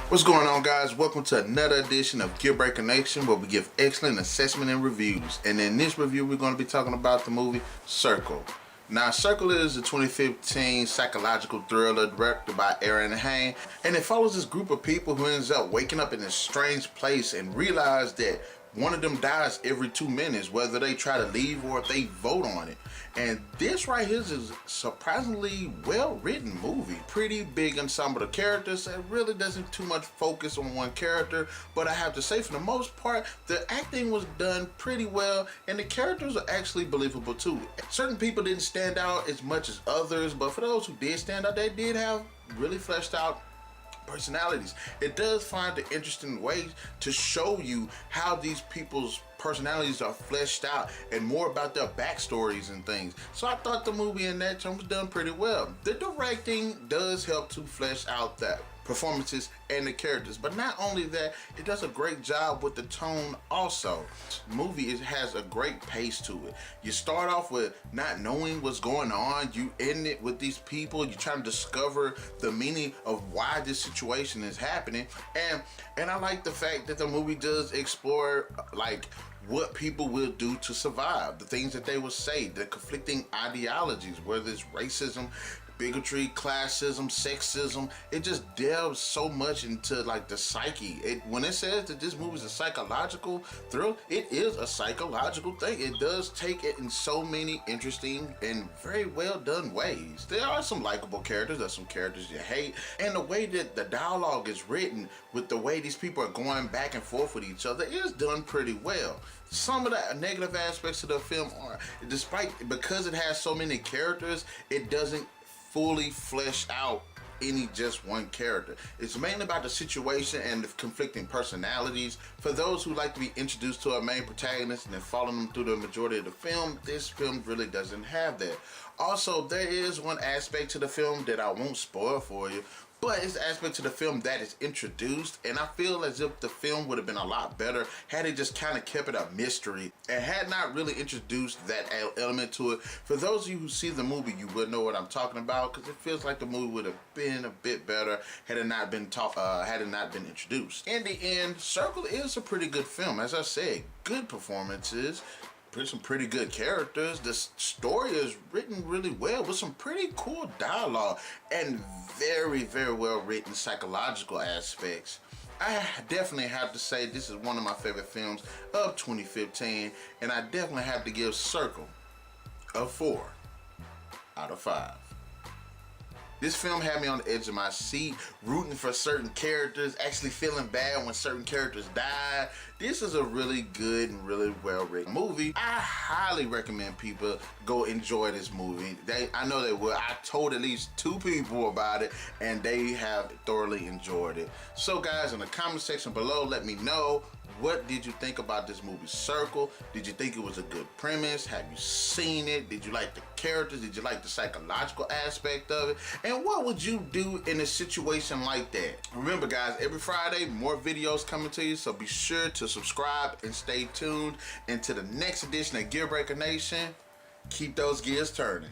What's going on, guys? Welcome to another edition of Gearbreaker Nation, where we give excellent assessment and reviews. And in this review, we're going to be talking about the movie Circle. Now, Circle is a 2015 psychological thriller directed by Hann, and it follows this group of people who ends up waking up in this strange place and realize that one of them dies every 2 minutes, whether they try to leave or if they vote on it. And this right here is a surprisingly well-written movie. Pretty big ensemble of characters. It really doesn't too much focus on one character, but I have to say, for the most part, the acting was done pretty well, and the characters are actually believable too. Certain people didn't stand out as much as others, but for those who did stand out, they did have really fleshed out personalities. It does find an interesting way to show you how these people's personalities are fleshed out and more about their backstories and things. So I thought the movie in that term was done pretty well. The directing does help to flesh out that performances and the characters, but not only that, it does a great job with the tone also. The movie has a great pace to it. You start off with not knowing what's going on, you end it with these people, you try to discover the meaning of why this situation is happening, and I like the fact that the movie does explore like what people will do to survive, the things that they will say, the conflicting ideologies, whether it's racism, bigotry, classism, sexism. It just delves so much into like the psyche. When it says that this movie is a psychological thrill, it is a psychological thing. It does take it in so many interesting and very well done ways. There are some likable characters, there's some characters you hate, and the way that the dialogue is written with the way these people are going back and forth with each other is done pretty well. Some of the negative aspects of the film are, because it has so many characters, it doesn't fully flesh out any just one character. It's mainly about the situation and the conflicting personalities. For those who like to be introduced to a main protagonist and then follow them through the majority of the film, this film really doesn't have that. Also, there is one aspect to the film that I won't spoil for you, but it's the aspect to the film that is introduced, and I feel as if the film would have been a lot better had it just kind of kept it a mystery and had not really introduced that element to it. For those of you who see the movie, you would know what I'm talking about, because it feels like the movie would have been a bit better had it not been introduced. In the end, Circle is a pretty good film. As I said, good performances, some pretty good characters. The story is written really well with some pretty cool dialogue and very, very well written psychological aspects. I definitely have to say this is one of my favorite films of 2015, and I definitely have to give Circle a 4 out of 5. This film had me on the edge of my seat, rooting for certain characters, actually feeling bad when certain characters died. This is a really good and really well-written movie. I highly recommend people go enjoy this movie. I know they will. I told at least 2 people about it, and they have thoroughly enjoyed it. So guys, in the comment section below, let me know, what did you think about this movie Circle? Did you think it was a good premise? Have you seen it? Did you like the characters? Did you like the psychological aspect of it? And what would you do in a situation like that? Remember guys, every Friday, more videos coming to you, so be sure to subscribe and stay tuned. And to the next edition of Gearbreaker Nation, keep those gears turning.